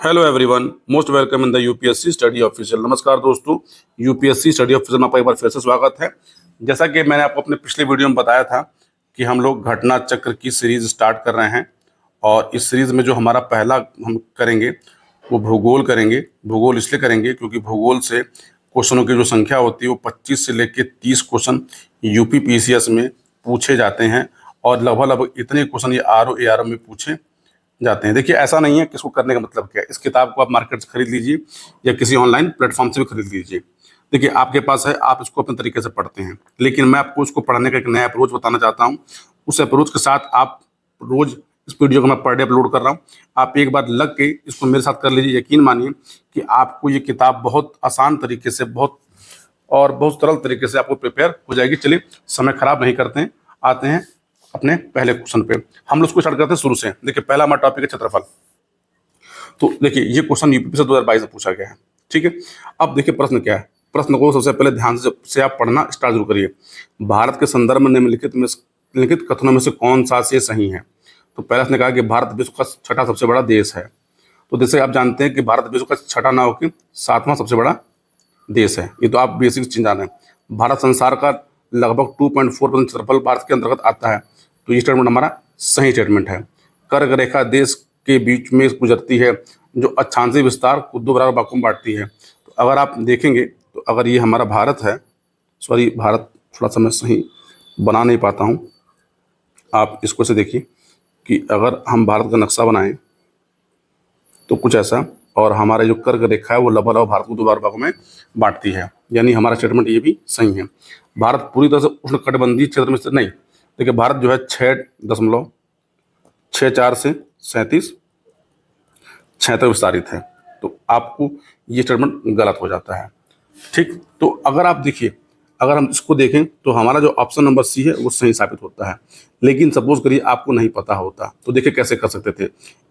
Hello everyone, most welcome in the UPSC study official. नमस्कार दोस्तों, UPSC study official में आपका एक बार फिर से स्वागत है। जैसा कि मैंने आपको अपने पिछले वीडियो में बताया था कि हम लोग घटना चक्र की सीरीज स्टार्ट कर रहे हैं और इस सीरीज में जो हमारा पहला हम करेंगे वो भूगोल करेंगे। भूगोल इसलिए करेंगे क्योंकि भूगोल से क्वेश्चनों की जो संख्या होती है वो 25 से लेकर 30 क्वेश्चन यूपी पीसीएस में पूछे जाते हैं और लगभग इतने क्वेश्चन ये आरओ एआरओ में पूछे जाते हैं। देखिए, ऐसा नहीं है कि इसको करने का मतलब क्या है। इस किताब को आप मार्केट से खरीद लीजिए या किसी ऑनलाइन प्लेटफॉर्म से भी खरीद लीजिए। देखिए, आपके पास है, आप इसको अपने तरीके से पढ़ते हैं, लेकिन मैं आपको इसको पढ़ने का एक नया अप्रोच बताना चाहता हूँ। उस अप्रोच के साथ आप रोज इस वीडियो को मैं पर डे अपलोड कर रहा हूँ, आप एक बार लग के इसको मेरे साथ कर लीजिए। यकीन मानिए कि आपको ये किताब बहुत आसान तरीके से, बहुत सरल तरीके से आपको प्रिपेयर हो जाएगी। चलिए, समय खराब नहीं करते हैं, आते हैं अपने पहले क्वेश्चन पे। हम लोग उसको स्टार्ट करते हैं शुरू से। देखिए, पहला हमारा टॉपिक है क्षेत्रफल। तो देखिए, ये क्वेश्चन यूपी से 2022 में पूछा गया है, ठीक है। अब देखिए प्रश्न क्या है। प्रश्न को सबसे पहले ध्यान से आप पढ़ना स्टार्ट जरूर करिए। भारत के संदर्भ में निम्नलिखित कथनों में से कौन सा से सही है। तो पहले उसने कहा कि भारत विश्व का छठा सबसे बड़ा देश है। तो जैसे आप जानते हैं कि भारत विश्व का छठा ना होकर 7वां सबसे बड़ा देश है। ये तो आप बेसिक चीज जान रहे हैं। भारत संसार का लगभग 2.4% क्षेत्रफल भारत के अंतर्गत आता है। तो ये स्टेटमेंट हमारा सही स्टेटमेंट है। कर्क रेखा देश के बीच में गुजरती है जो अक्षांशीय विस्तार को 2 बराबर भागों में बांटती है। तो अगर आप देखेंगे तो अगर ये हमारा भारत है, भारत थोड़ा सा मैं सही बना नहीं पाता हूँ, आप इसको से देखिए कि अगर हम भारत का नक्शा बनाएं तो कुछ ऐसा, और हमारा जो कर्क रेखा है वो लगभग भारत को 2 बराबर भागों में बांटती है। यानी हमारा स्टेटमेंट ये भी सही है। भारत पूरी तरह से उष्णकटिबंधीय क्षेत्र में स्थित नहीं। देखिए, भारत जो है 6.64 से 37.76 विस्तारित है। तो आपको ये स्टेटमेंट गलत हो जाता है, ठीक। तो अगर आप देखिए, अगर हम इसको देखें तो हमारा जो ऑप्शन नंबर सी है वो सही साबित होता है। लेकिन सपोज करिए आपको नहीं पता होता, तो देखिए कैसे कर सकते थे।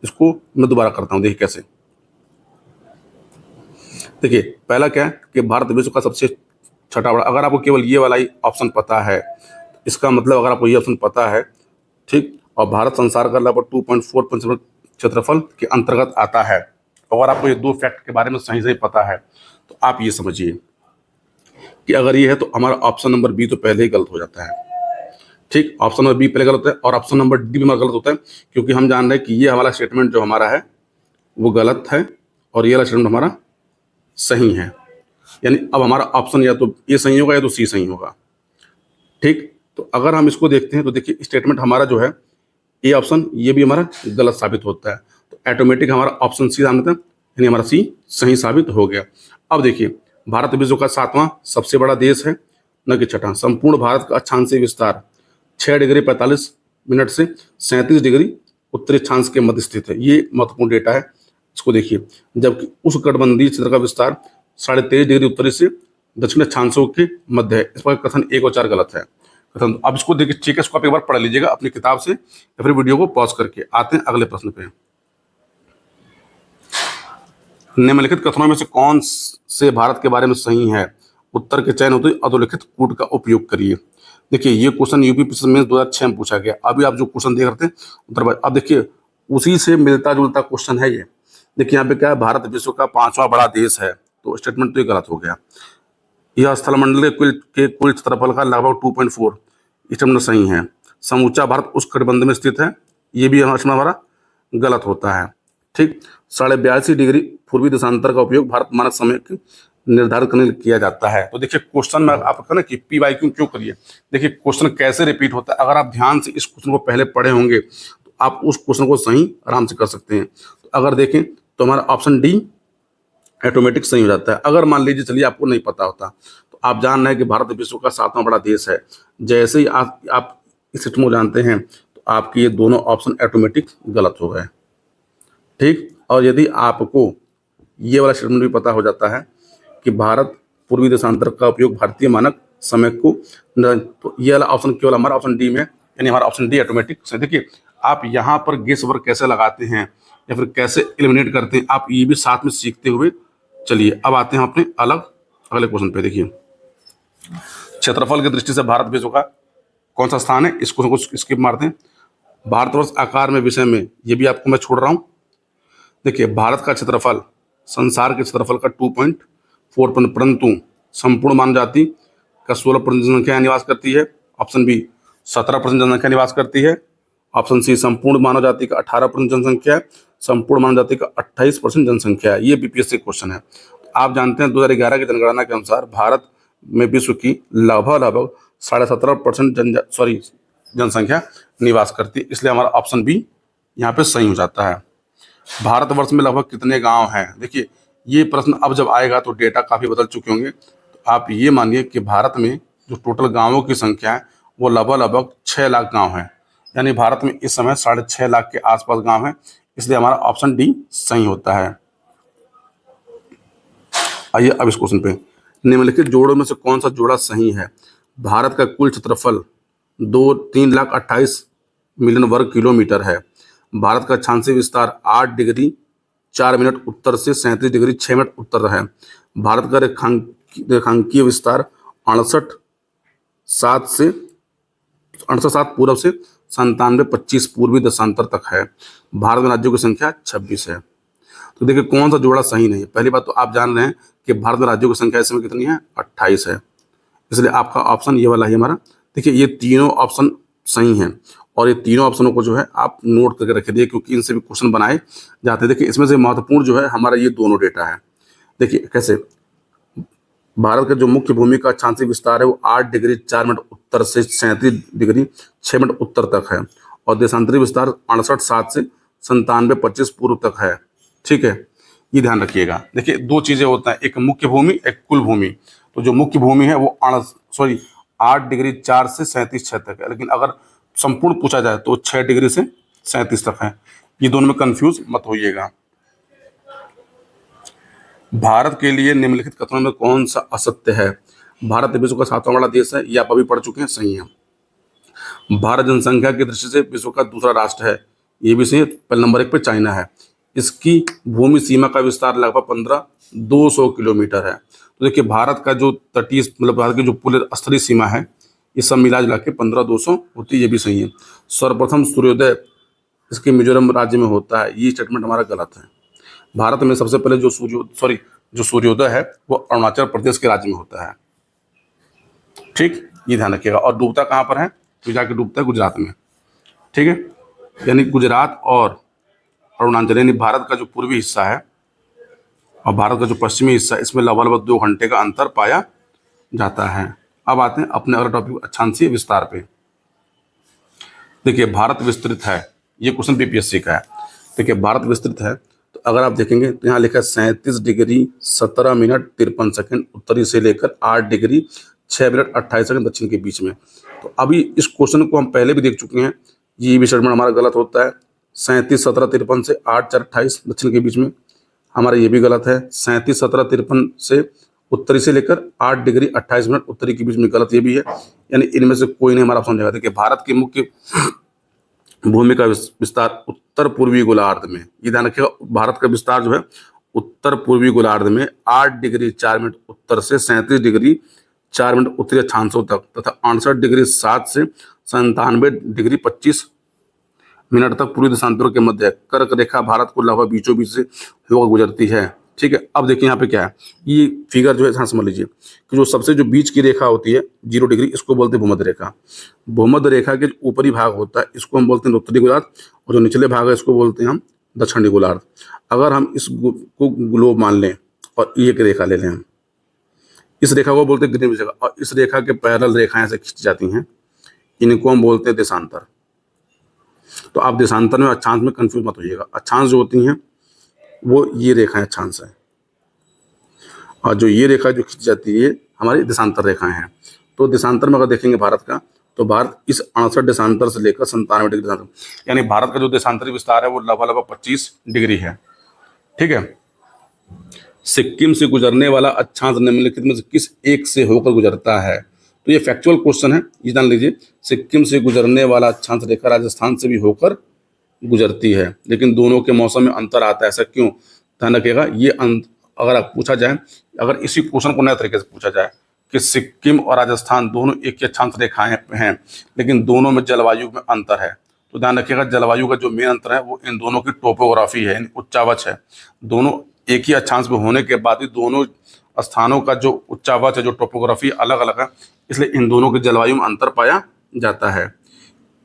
इसको मैं दोबारा करता हूँ, देखिए कैसे। देखिए, पहला क्या है कि भारत विश्व का सबसे छठा बड़ा। अगर आपको केवल ये वाला ही ऑप्शन पता है, इसका मतलब अगर आपको ये ऑप्शन पता है, ठीक, और भारत संसार का लगभग 2.4% क्षेत्रफल के अंतर्गत आता है, अगर आपको ये 2 फैक्ट के बारे में सही पता है, तो आप ये समझिए कि अगर ये है तो हमारा ऑप्शन नंबर बी तो पहले ही गलत हो जाता है, ठीक। ऑप्शन नंबर बी पहले गलत है और ऑप्शन नंबर डी भी हमारा गलत होता है, क्योंकि हम जान रहे हैं कि ये हमारा स्टेटमेंट जो हमारा है वो गलत है और ये वाला स्टेटमेंट हमारा सही है। यानी अब हमारा ऑप्शन या तो ए सही होगा या तो सी सही होगा, ठीक। तो अगर हम इसको देखते हैं तो देखिए स्टेटमेंट हमारा जो है ए ऑप्शन ये भी हमारा गलत साबित होता है। तो ऑटोमेटिक हमारा ऑप्शन सी साबित है, यानी हमारा सी सही साबित हो गया। अब देखिए, भारत विश्व का 7वां सबसे बड़ा देश है, न कि छठा। संपूर्ण भारत का अक्षांशीय विस्तार 6 डिग्री 45 मिनट से 37 डिग्री उत्तरी अक्षांश के मध्य स्थित है। ये महत्वपूर्ण डेटा है, इसको देखिए। जबकि उस कटिबंधीय क्षेत्र का विस्तार 23.5 डिग्री उत्तरी से दक्षिण अक्षांशों के मध्य है। इस पर कथन 1 और 4 गलत है। कथन अब इसको देखिए, ठीक है, इसको आप एक बार पढ़ लीजिएगा अपनी किताब से या फिर वीडियो को पॉज करके। आते हैं अगले प्रश्न पे। निम्नलिखित कथनों में से कौन से भारत के बारे में सही है। उत्तर के चयन होते अधोलिखित कूट का उपयोग करिए। देखिए, ये क्वेश्चन यूपी में 2006 में पूछा गया। अभी आप जो क्वेश्चन देख रहे थे उत्तर, अब देखिए उसी से मिलता जुलता क्वेश्चन है ये। देखिए यहाँ पे क्या है, भारत विश्व का 5वां बड़ा देश है, तो स्टेटमेंट तो ये गलत हो गया। यह स्थलमंडल के कुल क्षेत्रफल का लगभग 2.4 स्टेटमेंट सही है। समूचा भारत उस कटिबंध में स्थित है, ये भी हमारा गलत होता है, ठीक। 82.5 डिग्री पूर्वी देशांतर का उपयोग भारत मानक समय निर्धारित करने किया जाता है। तो देखिए क्वेश्चन में आपका ना कि PYQ क्यों करिए। देखिए क्वेश्चन कैसे रिपीट होता है, अगर आप ध्यान से इस क्वेश्चन को पहले पढ़े होंगे तो आप उस क्वेश्चन को सही आराम से कर सकते हैं। तो अगर देखें तो हमारा ऑप्शन डी ऑटोमेटिक सही हो जाता है। अगर मान लीजिए चलिए आपको नहीं पता होता, तो आप जान रहे हैं कि भारत विश्व का 7वां बड़ा देश है, जैसे ही आप इस सिस्टम को जानते हैं तो आपके ये दोनों ऑप्शन ऑटोमेटिक गलत हो गए, ठीक। और यदि आपको ये वाला स्टेटमेंट भी पता हो जाता है कि भारत पूर्वी देशांतर का उपयोग भारतीय मानक समय को, तो ये वाला ऑप्शन केवल हमारा ऑप्शन डी में, यानी हमारा ऑप्शन डी ऑटोमेटिक सही। देखिए, आप यहाँ पर गेस वर्क कैसे लगाते हैं या फिर कैसे एलिमिनेट करते हैं, आप ये भी साथ में सीखते हुए चलिए। अब आते हैं अपने अगले क्वेश्चन पे। देखिए, क्षेत्रफल की दृष्टि से भारत विश्व का कौन सा स्थान है, इस क्वेश्चन को स्किप मारते हैं। भारतवर्ष आकार में विषय में, ये भी आपको मैं छोड़ रहा हूँ। देखिए भारत का क्षेत्रफल संसार के क्षेत्रफल का 2.4, परंतु संपूर्ण मानव जाति का 16% जनसंख्या निवास करती है। ऑप्शन बी 17% जनसंख्या निवास करती है। ऑप्शन सी संपूर्ण मानव जाति का 18% जनसंख्या है। संपूर्ण मानव जाति का 28% जनसंख्या है। ये बीपीएससी क्वेश्चन है। आप जानते हैं 2011 की जनगणना के अनुसार भारत में विश्व की लगभग 17.5% जनसंख्या निवास करती है, इसलिए हमारा ऑप्शन बी यहाँ पे सही हो जाता है। भारतवर्ष में लगभग कितने गांव हैं? देखिए ये प्रश्न अब जब आएगा तो डेटा काफ़ी बदल चुके होंगे, तो आप ये मानिए कि भारत में जो टोटल गांवों की संख्या है वो लगभग 6 लाख गांव है, यानी भारत में इस समय 6.5 लाख के आसपास गांव हैं, इसलिए हमारा ऑप्शन डी सही होता है। आइए अब इस क्वेश्चन पे, निम्नलिखित जोड़ों में से कौन सा जोड़ा सही है? भारत का कुल क्षेत्रफल 3,28,00,000 वर्ग किलोमीटर है। भारत का अक्षांशीय विस्तार 8 डिग्री 4 मिनट उत्तर से 37 डिग्री 6 मिनट उत्तर है। भारत का रेखांकीय विस्तार 68,7 पूर्व से 97,25 पूर्वी देशांतर तक है। भारत में राज्यों की संख्या 26 है। तो देखिए कौन सा जोड़ा सही नहीं है। पहली बात तो आप जान रहे हैं कि भारत में राज्यों की संख्या इस समय कितनी है? 28 है, इसलिए आपका ऑप्शन ये वाला ही हमारा। देखिए ये तीनों ऑप्शन सही हैं और ये तीनों ऑप्शनों को जो है आप नोट करके रख दिए, क्योंकि इनसे भी क्वेश्चन बनाए जाते हैं। देखिए इसमें से महत्वपूर्ण जो है हमारा ये दोनों डेटा है। देखिए कैसे, भारत का जो मुख्य भूमि का अक्षांशीय विस्तार है वो 8 डिग्री 4 मिनट उत्तर से 37 डिग्री 6 मिनट उत्तर तक है, और देशांतरी विस्तार 68,7 से 97,25 पूर्व तक है। ठीक है, ये ध्यान रखिएगा। देखिए दो चीज़ें होता है, एक मुख्य भूमि एक कुल भूमि। तो जो मुख्य भूमि है वो 8 डिग्री 4 से 37 6 तक है, लेकिन अगर संपूर्ण पूछा जाए तो 6 डिग्री से 37 तक है। ये दोनों में कंफ्यूज मत होइएगा। भारत के लिए निम्नलिखित कथनों में कौन सा असत्य है? भारत विश्व का 7वां बड़ा देश है, ये आप अभी पढ़ चुके हैं, सही है। भारत जनसंख्या की दृष्टि से विश्व का दूसरा राष्ट्र है, ये भी सही है। पहले नंबर 1 पे चाइना है। इसकी भूमि सीमा का विस्तार लगभग 15,200 किलोमीटर है। तो देखिए भारत का जो तटीय मतलब भारत की जो पूरे स्तरीय सीमा है ये सब मिला जुला के 15,200 होती है, ये भी सही है। सर्वप्रथम सूर्योदय इसके मिजोरम राज्य में होता है, ये स्टेटमेंट हमारा गलत है। भारत में सबसे पहले जो सूर्योदय है वो अरुणाचल प्रदेश के राज्य में होता है। ठीक, ये ध्यान रखिएगा। और डूबता कहाँ पर है? तो जाके डूबता है गुजरात में। ठीक है, यानी गुजरात और अरुणाचल, यानी भारत का जो पूर्वी हिस्सा है और भारत का जो पश्चिमी हिस्सा है, इसमें लगभग 2 घंटे का अंतर पाया जाता है। अब आते हैं अपने अगले टॉपिक अक्षांशीय विस्तार पे। देखिए भारत विस्तृत है, ये क्वेश्चन बीपीएससी का है। देखिए भारत विस्तृत है, तो अगर आप देखेंगे तो यहाँ लिखा है 37 डिग्री 17 मिनट 53 सेकंड उत्तरी से लेकर 8 डिग्री 6 मिनट 28 सेकंड दक्षिण के बीच में। तो अभी इस क्वेश्चन को हम पहले भी देख चुके हैं, ये भी स्टेटमेंट हमारा गलत होता है। 37 17 53 से 8 4 28 दक्षिण के बीच में, हमारा ये भी गलत है। 37 17 53 से उत्तरी से लेकर 8 डिग्री 28 मिनट उत्तरी के बीच में, गलत ये भी है। यानी इनमें से कोई नहीं हमारा ऑप्शन जाएगा। देखिए भारत की मुख्य भूमि का विस्तार उत्तर पूर्वी गोलार्ध में, ये ध्यान रखिएगा, भारत का विस्तार जो है उत्तर पूर्वी गोलार्ध में 8 डिग्री 4 मिनट उत्तर से 37 डिग्री 4 मिनट उत्तरी अक्षांशों तक तथा 68 डिग्री 7 से 97 डिग्री 25 मिनट तक पूर्वी देशांतरों के मध्य कर्क रेखा भारत को लगभग बीचों बीच से होकर गुजरती है। ठीक है, अब देखिए यहाँ पे क्या है, ये फिगर जो है हाँ समझ लीजिए कि जो सबसे जो बीच की रेखा होती है 0 डिग्री, इसको बोलते हैं भूमध्य रेखा। भूमध्य रेखा के ऊपरी भाग होता है इसको हम बोलते हैं उत्तरी गोलार्ध, और जो निचले भाग है इसको बोलते हैं हम दक्षिणी गोलार्ध। अगर हम इस को ग्लोब मान लें और एक रेखा ले लें, हम इस रेखा को बोलते हैं ग्रीनिच रेखा, और इस रेखा के पैरेलल रेखाएं से खींची जाती हैं, इनको हम बोलते हैं देशांतर। तो आप देशांतर में अक्षांश में कंफ्यूज मत होइएगा। अक्षांश जो होती हैं वो ये रेखाएं अक्षांश है, और जो ये रेखा जो खींची जाती है हमारी देशांतर रेखाएं हैं। तो देशांतर में अगर देखेंगे भारत का, तो भारत इस 68 देशांतर से लेकर 97 डिग्री देशांतर, यानी भारत का जो देशांतरी विस्तार है वो लगभग 25 डिग्री है। ठीक है, सिक्किम से गुजरने वाला अक्षांश निम्नलिखित में से किस एक से होकर गुजरता है? तो ये फैक्चुअल क्वेश्चन है, ये जान लीजिए। सिक्किम से गुजरने वाला अक्षांश रेखा राजस्थान से भी होकर गुजरती है, लेकिन दोनों के मौसम में अंतर आता है। ऐसा क्यों? ध्यान रखिएगा। ये अगर आप पूछा जाए, अगर इसी क्वेश्चन को नए तरीके से पूछा जाए कि सिक्किम और राजस्थान दोनों एक ही अक्षांश रेखाएं हैं, लेकिन दोनों में जलवायु में अंतर है, तो ध्यान रखिएगा जलवायु का जो मेन अंतर है वो इन दोनों की टोपोग्राफी है, उच्चावच है। दोनों एक ही अक्षांश में होने के बाद भी दोनों स्थानों का जो उच्चावच है, जो टोपोग्राफी अलग अलग है, इसलिए इन दोनों की जलवायु में अंतर पाया जाता है।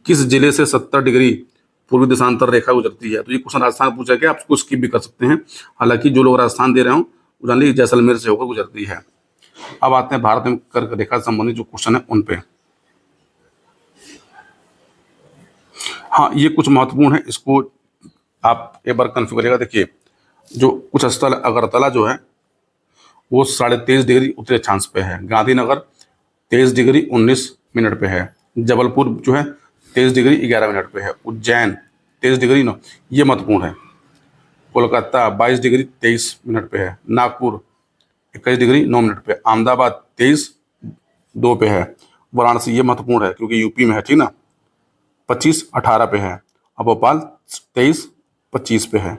किस जिले से 70 डिग्री पूर्वी देशांतर रेखा गुजरती है? तो ये क्वेश्चन राजस्थान पूछा गया, आप इसको स्किप भी कर सकते हैं। हालांकि जो लोग राजस्थान दे रहे हो वो जान लीजिए जैसलमेर से होकर गुजरती है। अब आते हैं भारत में कर्क रेखा से संबंधित जो क्वेश्चन है उन पे। हाँ, ये कुछ महत्वपूर्ण है, इसको आप एक बार कन्फ्यूज करिएगा। देखिए, जो कुछ स्थल अगरतला जो है वो 23.5 डिग्री उत्तरी अक्षांश पे है। गांधीनगर 23 डिग्री 19 मिनट पे है। जबलपुर जो है 23 डिग्री 11 मिनट पे है। उज्जैन 23 डिग्री 9, ये महत्वपूर्ण है। कोलकाता 22 डिग्री 23 मिनट पे है। नागपुर 21 डिग्री 9 मिनट पे। अहमदाबाद 23 2 पे है। वाराणसी, ये महत्वपूर्ण है क्योंकि यूपी में है, ठीक ना, 25-18 पे है। अब भोपाल 23-25 पे है।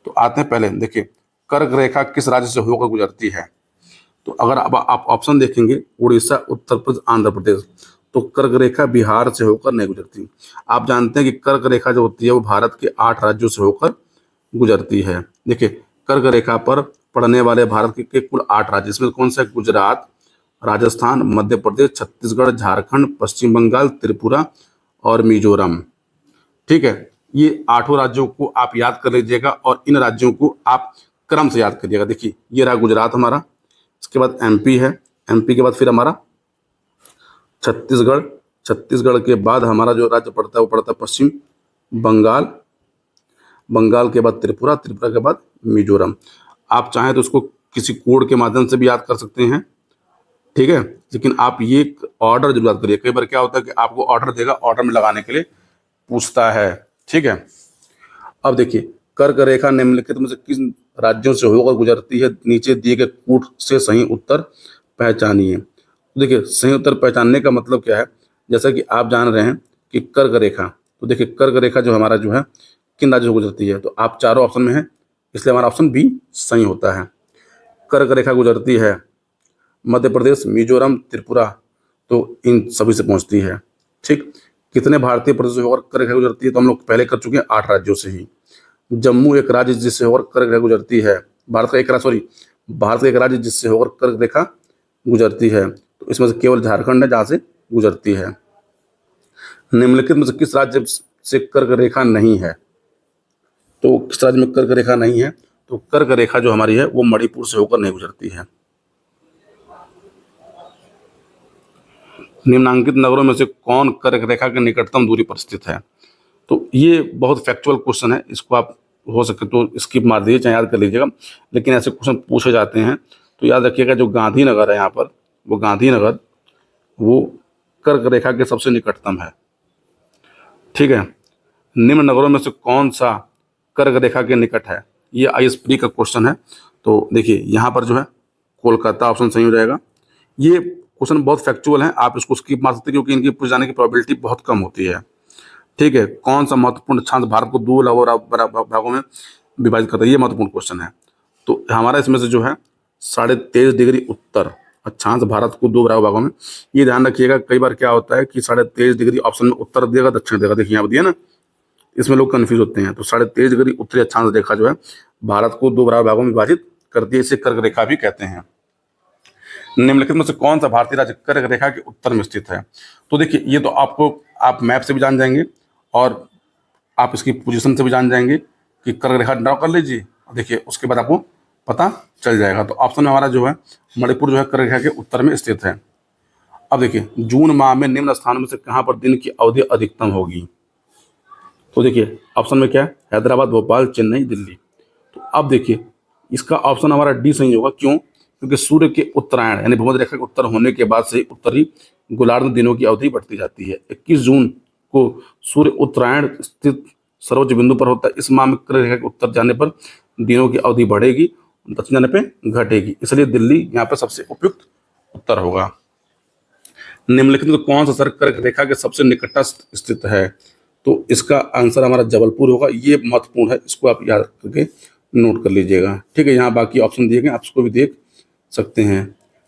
तो आते हैं पहले, देखिए कर्क रेखा किस राज्य से होकर गुजरती है? तो अगर अब आप ऑप्शन देखेंगे उड़ीसा, उत्तर प्रदेश, आंध्र प्रदेश, तो कर्क रेखा बिहार से होकर नहीं गुजरती। आप जानते हैं कि कर्क रेखा जो होती है वो भारत के 8 राज्यों से होकर गुजरती है। देखिए, कर्क रेखा पर पड़ने वाले भारत के कुल 8 राज्य, इसमें कौन सा है? गुजरात, राजस्थान, मध्य प्रदेश, छत्तीसगढ़, झारखंड, पश्चिम बंगाल, त्रिपुरा और मिजोरम। ठीक है, ये 8 राज्यों को आप याद कर लीजिएगा और इन राज्यों को आप क्रम से याद करिएगा। देखिए, ये रहा गुजरात हमारा, इसके बाद एमपी है, एमपी के बाद फिर हमारा छत्तीसगढ़, छत्तीसगढ़ के बाद हमारा जो राज्य पड़ता है वो पड़ता है पश्चिम बंगाल, बंगाल के बाद त्रिपुरा, त्रिपुरा के बाद मिजोरम। आप चाहें तो उसको किसी कोड के माध्यम से भी याद कर सकते हैं, ठीक है, लेकिन आप ये ऑर्डर जरूर याद करिए। कई बार क्या होता है कि आपको ऑर्डर देगा, ऑर्डर में लगाने के लिए पूछता है, ठीक है। अब देखिए, कर्क रेखा निम्नलिखित में से किस राज्यों से होकर गुजरती है? नीचे दिए गए कूट से सही उत्तर पहचानिए। तो देखिए, सही उत्तर पहचानने का मतलब क्या है? जैसा कि आप जान रहे हैं कि कर्क रेखा, तो देखिए कर्क रेखा जो हमारा जो है किन राज्यों से गुजरती है? तो आप चारों ऑप्शन में है, इसलिए हमारा ऑप्शन बी सही होता है। कर्क रेखा गुजरती है मध्य प्रदेश, मिजोरम, त्रिपुरा, तो इन सभी से पहुंचती है, ठीक। कितने भारतीय प्रदेशों से होकर कर्क रेखा गुजरती है? तो हम लोग पहले कर चुके हैं 8 राज्यों से ही। जम्मू एक राज्य जिससे होकर कर्क रेखा गुजरती है। भारत का एक राज्य जिससे होकर कर्क रेखा गुजरती है, तो इसमें से केवल झारखंड है जहाँ से गुजरती है। निम्नलिखित में से किस राज्य से कर्क रेखा नहीं है? तो किस राज्य में कर्क रेखा नहीं है? तो कर्क रेखा जो हमारी है वो मणिपुर से होकर नहीं गुजरती है। निम्नांकित नगरों में से कौन कर्क रेखा के निकटतम दूरी पर स्थित है? तो ये बहुत फैक्चुअल क्वेश्चन है, इसको आप हो सके तो स्किप मार दीजिए, चाहे याद कर लीजिएगा, लेकिन ऐसे क्वेश्चन पूछे जाते हैं तो याद रखिएगा। जो गांधीनगर है यहाँ पर, वो गांधीनगर वो कर्क रेखा के सबसे निकटतम है, ठीक है। निम्न नगरों में से कौन सा कर्क रेखा के निकट है? ये ISPD का क्वेश्चन है। तो देखिए, यहाँ पर जो है कोलकाता ऑप्शन सही हो जाएगा। ये क्वेश्चन बहुत फैक्चुअल है, आप इसको स्किप मार सकते हैं क्योंकि इनकी पूछ जाने की प्रोबेबिलिटी बहुत कम होती है, ठीक है। कौन सा महत्वपूर्ण अक्षांश भारत को 2 भागों में विभाजित करता है? ये महत्वपूर्ण क्वेश्चन है। तो हमारा इसमें से जो है 23.5 डिग्री उत्तर अक्षांश भारत को 2 भागों में, ये ध्यान रखिएगा। कई बार क्या होता है कि 23.5 डिग्री ऑप्शन में उत्तर देगा, दक्षिण देगा। देखिए यहाँ पर दिया ना, इसमें लोग कन्फ्यूज होते हैं। तो 23.5 डिग्री उत्तरी अक्षांश रेखा जो है भारत को 2 भागों में विभाजित करती है, इसे कर्क रेखा भी कहते हैं। निम्नलिखित में से कौन सा भारतीय राज्य कर्क रेखा के उत्तर में स्थित है? तो देखिए, ये तो आप मैप से भी जान जाएंगे और आप इसकी पोजीशन से भी जान जाएंगे कि कर्क रेखा ड्रॉ कर लीजिए, देखिए उसके बाद आपको पता चल जाएगा। तो ऑप्शन में हमारा जो है मणिपुर जो है कर्क रेखा के उत्तर में स्थित है। अब देखिए, जून माह में निम्न स्थानों में से कहाँ पर दिन की अवधि अधिकतम होगी? तो देखिए ऑप्शन में क्या है? हैदराबाद, भोपाल, चेन्नई, दिल्ली। तो अब देखिए, इसका ऑप्शन हमारा डी सही होगा। क्यों? क्योंकि सूर्य के उत्तरायण यानी भूमध्य रेखा के उत्तर होने के बाद से उत्तरी गोलार्ध में दिनों की अवधि बढ़ती जाती है। 21 जून को सूर्य उत्तरायण स्थित सर्वोच्च बिंदु पर होता है। इस माह में कर्क रेखा के उत्तर जाने पर दिनों की अवधि बढ़ेगी, दक्षिण जाने पे घटेगी, इसलिए दिल्ली यहाँ पर सबसे उपयुक्त उत्तर होगा। निम्नलिखित में कौन सा शहर कर्क रेखा के सबसे निकटस्थ स्थित है? तो इसका आंसर हमारा जबलपुर होगा। ये महत्वपूर्ण है, इसको आप याद करके नोट कर लीजिएगा, ठीक है। यहाँ बाकी ऑप्शन दिए गए, आप इसको भी देख सकते हैं।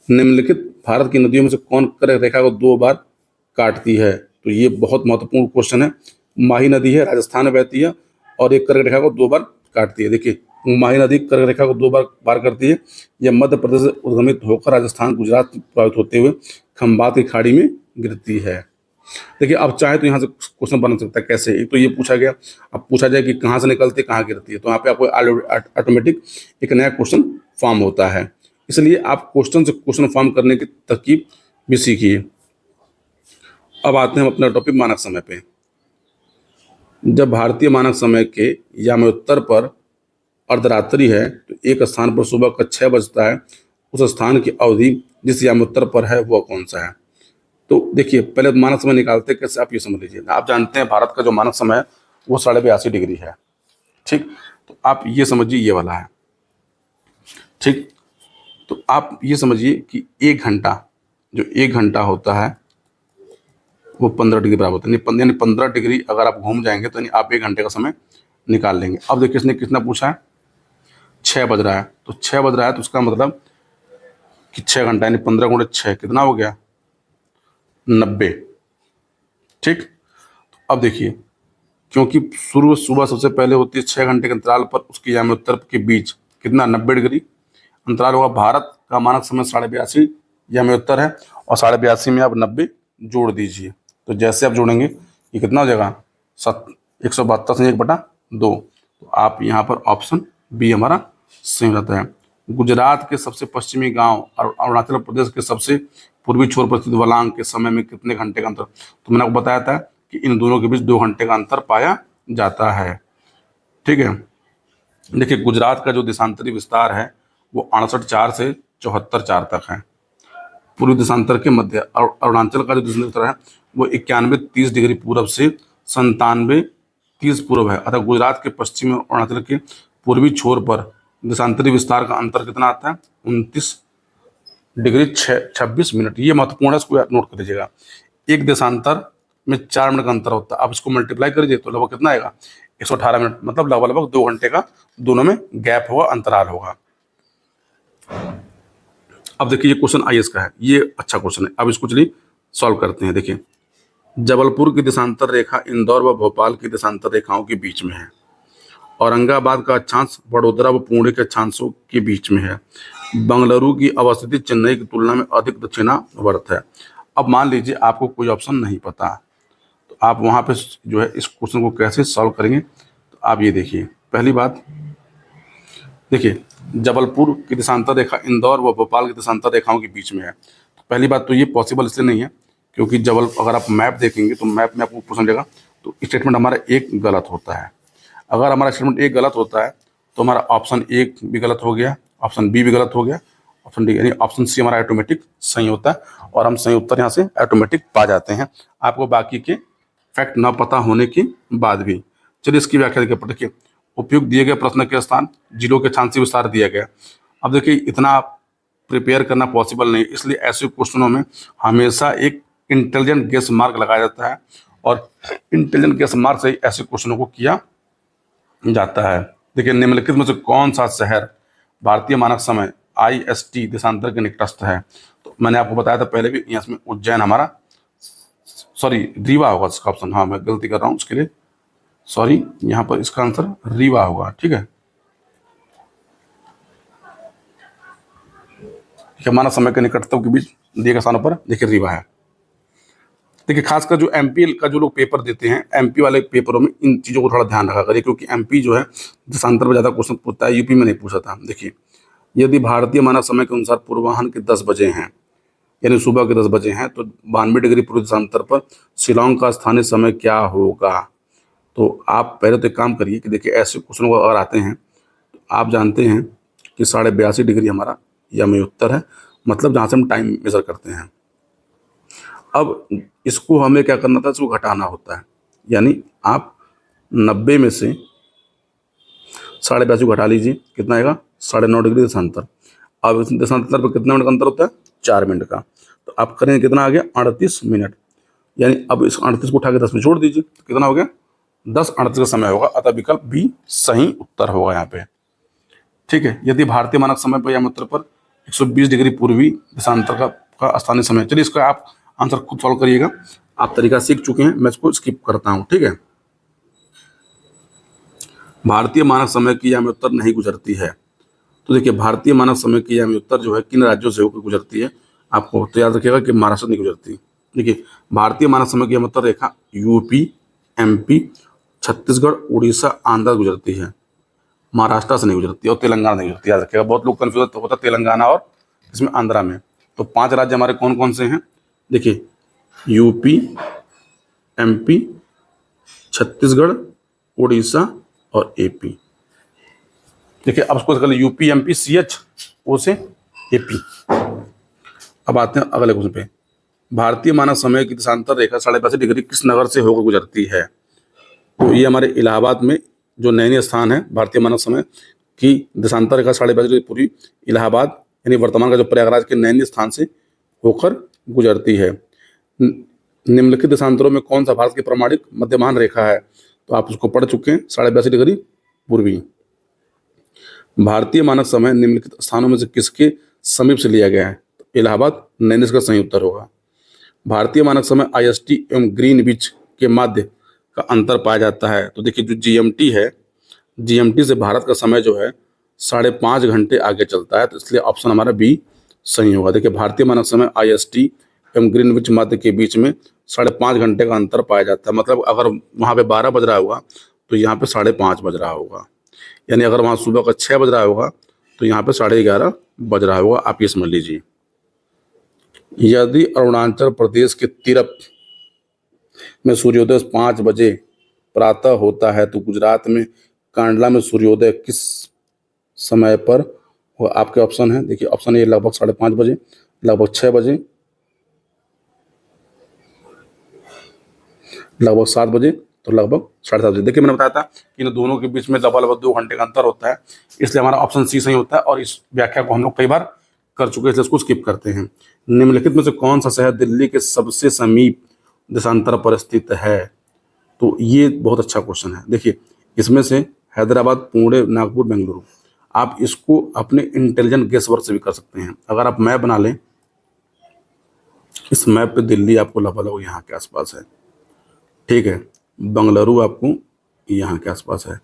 निम्नलिखित भारत की नदियों में से कौन कर्क रेखा को 2 बार काटती है? तो ये बहुत महत्वपूर्ण क्वेश्चन है, माही नदी है, राजस्थान में बहती है और एक कर्क रेखा को 2 बार काटती है। देखिए, माही नदी कर्क रेखा को 2 बार पार करती है। यह मध्य प्रदेश से उद्गमित होकर राजस्थान, गुजरात प्रभावित होते हुए खंबात की खाड़ी में गिरती है। देखिए, अब चाहे तो यहाँ से क्वेश्चन बन सकता है। कैसे? एक तो ये पूछा गया, अब पूछा जाए कि कहाँ से निकलती है, कहाँ गिरती है, तो यहाँ पे आपको ऑटोमेटिक एक नया क्वेश्चन फॉर्म होता है। इसलिए आप क्वेश्चन से क्वेश्चन फॉर्म करने की तरकीब भी सीखिए। अब आते हैं अपना टॉपिक मानक समय पे। जब भारतीय मानक समय के यामोत्तर पर अर्धरात्रि है तो एक स्थान पर सुबह का 6 बजता है, उस स्थान की अवधि जिस यामोत्तर पर है वह कौन सा है? तो देखिए, पहले मानक समय निकालते हैं कैसे, आप ये समझ लीजिए। आप जानते हैं भारत का जो मानक समय है वो 82.5 डिग्री है। ठीक, तो आप ये समझिए ये वाला है। ठीक, तो आप ये समझिए कि 1 घंटा, जो 1 घंटा होता है वो 15 डिग्री बराबर होता है। यानी 15 डिग्री अगर आप घूम जाएंगे तो यानी आप 1 घंटे का समय निकाल लेंगे। अब देखिए, इसने कितना पूछा है, 6 बज रहा है, तो 6 बज रहा है तो उसका मतलब कि 6 घंटा यानी 15 गुणे 6 कितना हो गया, 90। ठीक, तो अब देखिए, क्योंकि शुरू सुबह सबसे पहले होती है 6 घंटे के अंतराल पर, उसकी यामोत्तर के बीच कितना 90 डिग्री अंतराल होगा। भारत का मानक समय 82.5 यामोत्तर है और 82.5 में आप 90 जोड़ दीजिए, तो जैसे आप जोड़ेंगे ये कितना हो जाएगा, 172 से 1/2। तो आप यहाँ पर ऑप्शन बी हमारा सही रहता है। गुजरात के सबसे पश्चिमी गांव और अरुणाचल प्रदेश के सबसे पूर्वी छोर पर स्थित वलांग के समय में कितने घंटे का अंतर? तो मैंने आपको बताया था कि इन दोनों के बीच 2 घंटे का अंतर पाया जाता है। ठीक है, देखिए, गुजरात का जो देशांतरी विस्तार है वो 68.4 से 74.4 तक है। पूर्वी देशांतर के मध्य। अरुणाचल का जो देशांतर है वो 91-30 डिग्री पूर्व से 97-30 पूर्व है। अतः गुजरात के पश्चिम और अरुणाचल के पूर्वी छोर पर देशांतरी विस्तार का अंतर कितना आता है, 29 डिग्री 26 मिनट। ये महत्वपूर्ण है, इसको नोट कर लीजिएगा। एक देशांतर में 4 मिनट का अंतर होता है। आप इसको मल्टीप्लाई करिए तो लगभग कितना आएगा, 118 मिनट, मतलब लगभग 2 घंटे का दोनों में गैप होगा, अंतराल होगा। अब देखिए, ये क्वेश्चन आईएएस का है, ये अच्छा क्वेश्चन है। अब इसको चलिए सॉल्व करते हैं। देखिए, जबलपुर की देशांतर रेखा इंदौर व भोपाल की देशांतर रेखाओं के बीच में है। औरंगाबाद का अक्षांश वडोदरा व पुणे के अक्षांशों के बीच में है। बंगलुरु की अवस्थिति चेन्नई की तुलना में अधिक दक्षिणावर्त है। अब मान लीजिए आपको कोई ऑप्शन नहीं पता, तो आप वहाँ पे जो है इस क्वेश्चन को कैसे सॉल्व करेंगे, तो आप ये देखिए। पहली बात देखिए, जबलपुर की देशांतर रेखा इंदौर व भोपाल की देशांतर रेखाओं के बीच में है। तो पहली बात तो ये पॉसिबल इसलिए नहीं है क्योंकि अगर आप मैप देखेंगे तो मैप में आपको क्वेश्चन देगा तो स्टेटमेंट हमारा एक गलत होता है। अगर हमारा स्टेटमेंट एक गलत होता है तो हमारा ऑप्शन एक भी गलत हो गया, ऑप्शन बी भी गलत हो गया, ऑप्शन डी यानी ऑप्शन सी हमारा ऑटोमेटिक सही होता है और हम सही उत्तर यहाँ से ऑटोमेटिक पा जाते हैं, आपको बाकी के फैक्ट न पता होने के बाद भी। चलिए इसकी व्याख्या देखिए। उपयुक्त दिए गए प्रश्न के स्थान जिलों के अक्षांशीय विस्तार दिया गया। अब देखिए, इतना प्रिपेयर करना पॉसिबल नहीं, इसलिए ऐसे क्वेश्चनों में हमेशा एक इंटेलिजेंट गेस मार्क लगाया जाता है और इंटेलिजेंट गेस मार्क से ऐसे क्वेश्चनों को किया जाता है। देखिए, निम्नलिखित में से कौन सा शहर भारतीय मानक समय IST देशांतर के निकटस्थ है? तो मैंने आपको बताया था पहले भी, यहाँ में उज्जैन हमारा, सॉरी रीवा होगा इसका ऑप्शन, हाँ मैं गलती कर रहा हूँ उसके लिए, सॉरी, यहाँ पर इसका आंसर रीवा होगा। ठीक है, मानव समय के निकटतम के बीच दिए गए स्थानों पर देखिए रीवा है। देखिए, खासकर जो MP का जो लोग पेपर देते हैं, MP वाले पेपरों में इन चीज़ों को थोड़ा ध्यान रखा करिए क्योंकि MP जो है देशांतर में ज़्यादा क्वेश्चन पूछता है, यूपी में नहीं पूछा था। देखिए, यदि भारतीय मानक समय के अनुसार पूर्वाह्न के 10 बजे हैं, यानी सुबह के 10 बजे हैं, तो 92 डिग्री पूर्व देशांतर पर शिलांग का स्थानीय समय क्या होगा? तो आप पहले तो एक काम करिए कि देखिए, ऐसे क्वेश्चनों को अगर आते हैं तो आप जानते हैं कि 82.5 डिग्री हमारा यामोत्तर है, मतलब जहाँ से हम टाइम मेजर करते हैं। अब इसको हमें क्या करना था, इसको घटाना होता है, यानी आप 90 में से 82.5 घटा लीजिए, कितना आएगा, 9.5 डिग्री देशांतर। अब इस देशांतर पर कितना मिनट का अंतर होता है, 4 मिनट का। तो आप करेंगे कितना आ गया, 38 मिनट, यानी अब इस 38 को उठा के 10 में जोड़ दीजिए, तो कितना हो गया, 10:38 का समय होगा। अतः विकल्प बी सही उत्तर होगा यहाँ पे। ठीक है, यदि भारतीय मानक समय पर यामोत्तर पर 120 डिग्री पूर्वी देशांतर का स्थानीय समय, चलिए इसका आप आंसर खुद सॉल्व करिएगा। आप तरीका सीख चुके हैं, मैं इसको स्किप करता हूँ। ठीक है, भारतीय मानक समय की यामी उत्तर नहीं गुजरती है। तो देखिए भारतीय मानक समय की यामी उत्तर जो है किन राज्यों से होकर गुजरती है, आपको तो याद रखिएगा कि महाराष्ट्र नहीं गुजरती। देखिए भारतीय मानक समय की यामी उत्तर रेखा यूपी, एमपी, छत्तीसगढ़, उड़ीसा, आंध्र गुजरती है, महाराष्ट्र से नहीं गुजरती और तेलंगाना नहीं गुजरती। याद रखिएगा, बहुत लोग कन्फ्यूज होता है तेलंगाना और इसमें आंध्रा में। तो 5 राज्य हमारे कौन कौन से हैं, देखिए यूपी, एमपी, छत्तीसगढ़, उड़ीसा और एपी। देखिए अब उसको कर यूपी, एमपी, CH ओ से एपी। अब आते हैं अगले क्वेश्चन पे। भारतीय मानक समय की देशांतर रेखा 82.5 डिग्री किस नगर से होकर गुजरती है? तो ये हमारे इलाहाबाद में जो नैनी स्थान है, भारतीय मानक समय की देशांतर रेखा 82.5 डिग्री पूरी इलाहाबाद यानी वर्तमान का जो प्रयागराज के नैनी स्थान से होकर गुजरती है। निम्नलिखित देशांतरों में कौन सा भारत की प्रमाणिक मध्यमान रेखा है? तो आप उसको पढ़ चुके हैं, 82.5 डिग्री पूर्वी। भारतीय मानक समय निम्नलिखित स्थानों में से किसके समीप से लिया गया है? तो इलाहाबाद, नैनी इसका सही उत्तर होगा। भारतीय मानक समय IST एवं ग्रीनविच के मध्य का अंतर पाया जाता है। तो देखिए जो GMT है, GMT से भारत का समय जो है 5.5 घंटे आगे चलता है, तो इसलिए ऑप्शन हमारा बी सही होगा। देखिए भारतीय मानक समय IST एवं ग्रीनविच मध्य के बीच में 5.5 घंटे का अंतर पाया जाता है। मतलब अगर वहाँ पे 12 बज रहा होगा तो यहाँ पे 5:30 बज रहा होगा, यानी अगर वहाँ सुबह का 6 बज रहा होगा तो यहाँ पे 11:30 बज रहा होगा। आप ये समझ लीजिए। यदि अरुणाचल प्रदेश के तिरप में सूर्योदय 5 बजे प्रातः होता है तो गुजरात में कांडला में सूर्योदय किस समय पर हो? आपके ऑप्शन है, देखिए ऑप्शन ए लगभग 5:30 बजे, लगभग 6 बजे, लगभग 7 बजे, तो लगभग 7:30 बजे। देखिए मैंने बताया था कि इन दोनों के बीच में लगभग 2 घंटे का अंतर होता है, इसलिए हमारा ऑप्शन सी सही होता है। और इस व्याख्या को हम लोग कई बार कर चुके हैं, इसलिए इसको स्किप करते हैं। निम्नलिखित में से कौन सा शहर दिल्ली के सबसे समीप देशांतर पर स्थित है? तो ये बहुत अच्छा क्वेश्चन है। देखिए इसमें से हैदराबाद, पुणे, नागपुर, बेंगलुरु, आप इसको अपने इंटेलिजेंट गेस वर्क से भी कर सकते हैं। अगर आप मैप बना लें, इस मैप पे दिल्ली आपको लगभग यहाँ के आसपास है, ठीक है, बेंगलुरु आपको यहाँ के आसपास है,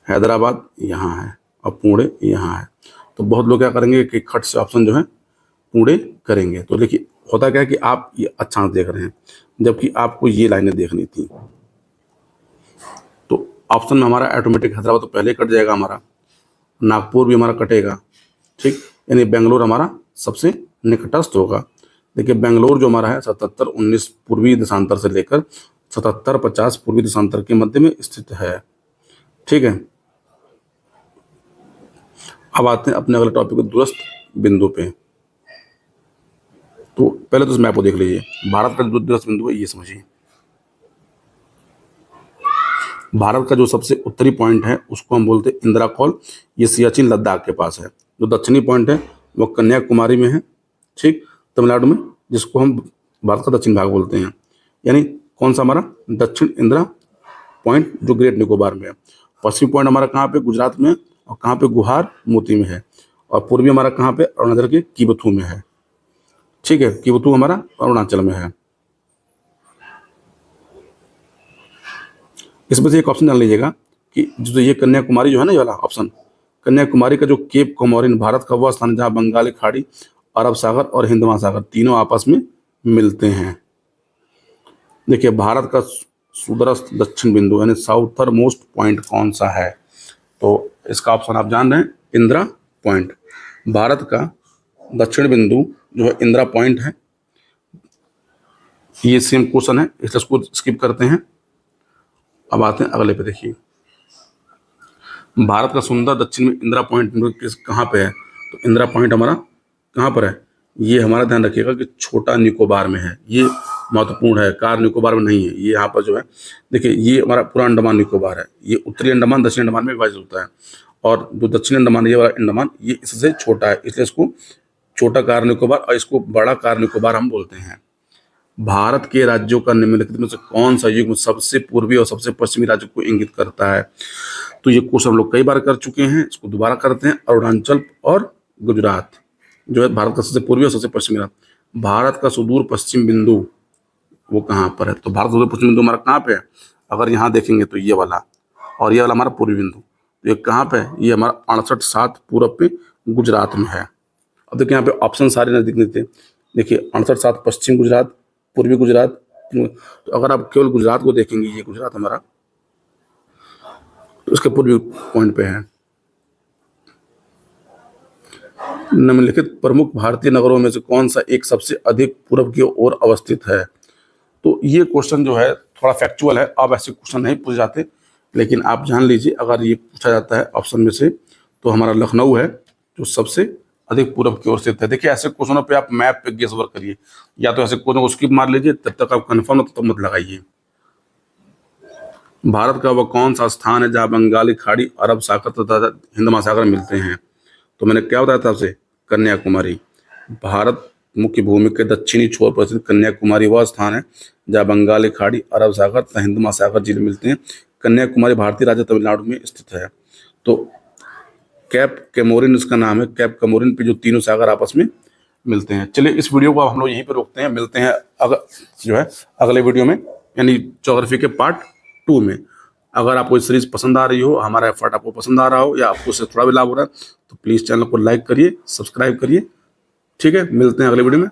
हैदराबाद यहाँ है और पुणे यहाँ है। तो बहुत लोग क्या करेंगे कि खट से ऑप्शन जो है पुणे करेंगे। तो देखिए होता क्या है कि आप ये अच्छा देख रहे हैं, जबकि आपको ये लाइनें देखनी थी। तो ऑप्शन में हमारा ऑटोमेटिक हैदराबाद तो पहले कट जाएगा हमारा, नागपुर भी हमारा कटेगा, ठीक, यानी बेंगलोर हमारा सबसे निकटस्थ होगा। देखिए बेंगलोर जो हमारा है 77-19 पूर्वी देशांतर से लेकर 77-50 पूर्वी देशांतर के मध्य में स्थित है, ठीक है। अब आते हैं अपने अगले टॉपिक को, दूरस्थ बिंदु पे। तो पहले तो इस मैप को देख लीजिए। भारत का जो दूरस्थ बिंदु है ये समझिए, भारत का जो सबसे उत्तरी पॉइंट है उसको हम बोलते हैं इंदिरा कॉल। ये सियाचिन लद्दाख के पास है। जो दक्षिणी पॉइंट है वो कन्याकुमारी में है, ठीक, तमिलनाडु में, जिसको हम भारत का दक्षिण भाग बोलते हैं। यानी कौन सा हमारा दक्षिण इंदिरा पॉइंट जो ग्रेट निकोबार में है। पश्चिमी पॉइंट हमारा कहाँ पे, गुजरात में, और कहाँ पे, गुहार मोती में है। और पूर्वी हमारा कहाँ पे, अरुणाचल के किबथू में है, ठीक है, किबथू हमारा अरुणाचल में है। इसमें से एक ऑप्शन जान लीजिएगा कि जो ये कन्याकुमारी जो है ना, ये वाला ऑप्शन, कन्याकुमारी का जो केप कोमोरिन भारत का वह स्थान है जहाँ बंगाली खाड़ी, अरब सागर और हिंद महासागर तीनों आपस में मिलते हैं। देखिए भारत का सुदूरस्थ दक्षिण बिंदु यानी साउथर मोस्ट पॉइंट कौन सा है? तो इसका ऑप्शन आप जान रहे हैं, इंदिरा पॉइंट। भारत का दक्षिण बिंदु जो है इंदिरा पॉइंट है। ये सेम क्वेश्चन है, इसलिए इसको स्किप करते हैं। अब आते हैं अगले पे। देखिए भारत का सुंदर दक्षिण में इंदिरा पॉइंट किस कहाँ पे है? तो इंदिरा पॉइंट हमारा कहाँ पर है? ये हमारा ध्यान रखिएगा कि छोटा निकोबार में है। ये महत्वपूर्ण है, कार निकोबार में नहीं है। ये यहाँ पर जो है, देखिए ये हमारा पूरा अंडमान निकोबार है। ये उत्तरी अंडमान दक्षिणी अंडमान में विभाजित होता है, और जो दक्षिणी अंडमान ये वाला अंडमान ये इससे छोटा है, इसलिए इसको छोटा कार निकोबार और इसको बड़ा कार निकोबार हम बोलते हैं। भारत के राज्यों का निम्नलिखित में से कौन सा युग्म सबसे पूर्वी और सबसे पश्चिमी राज्य को इंगित करता है? तो ये क्वेश्चन हम लोग कई बार कर चुके हैं, इसको दोबारा करते हैं। अरुणाचल और गुजरात जो है भारत का सबसे पूर्वी और सबसे पश्चिमी राज्य। भारत का सुदूर पश्चिम बिंदु वो कहाँ पर है? तो भारत का सुदूर पश्चिम बिंदु हमारा कहाँ पे है? अगर यहाँ देखेंगे तो ये वाला, और ये वाला हमारा पूर्वी बिंदु। तो ये कहाँ पे है? ये हमारा 68/7 पूरब पे गुजरात में है। अब देखिए यहाँ पे ऑप्शन सारे नजदीक देते, देखिए 68/7 पश्चिम गुजरात, पूर्वी गुजरात। तो अगर आप केवल गुजरात को देखेंगे, ये गुजरात हमारा, तो इसके पूर्वी पॉइंट पे है। निम्नलिखित प्रमुख भारतीय नगरों में से कौन सा एक सबसे अधिक पूर्व की ओर अवस्थित है? तो ये क्वेश्चन जो है थोड़ा फैक्चुअल है, अब ऐसे क्वेश्चन नहीं पूछे जाते, लेकिन आप जान लीजिए अगर ये पूछा जाता है ऑप्शन में से तो हमारा लखनऊ है जो सबसे अधिक पूर्व की ओर स्थित है। देखिए ऐसे क्वेश्चनों पे आप मैप पे गेस वर्क करिए, या तो ऐसे क्वेश्चन को स्किप मार लीजिए, तब तक आप कन्फर्म हो तो मत लगाइए। भारत का वह कौन सा स्थान है जहाँ बंगाली खाड़ी, अरब सागर तथा हिंद महासागर मिलते हैं? तो मैंने क्या बताया था आपसे, कन्याकुमारी। भारत मुख्य भूमि के दक्षिणी छोर पर स्थित कन्याकुमारी वह स्थान है जहाँ बंगाली खाड़ी, अरब सागर तथा हिंद महासागर झील मिलते हैं। कन्याकुमारी भारतीय राज्य तमिलनाडु में स्थित है। तो कैप कैमोरिन इसका नाम है, कैप कैमोरिन पे जो तीनों सागर आपस में मिलते हैं। चलिए इस वीडियो को हम लोग यहीं पर रोकते हैं, मिलते हैं अगले वीडियो में, यानी ज्योग्राफी के पार्ट 2 में। अगर आपको इस सीरीज पसंद आ रही हो, हमारा एफर्ट आपको पसंद आ रहा हो, या आपको इससे थोड़ा भी लाभ हो रहा है, तो प्लीज़ चैनल को लाइक करिए, सब्सक्राइब करिए। ठीक है, मिलते हैं अगले वीडियो में।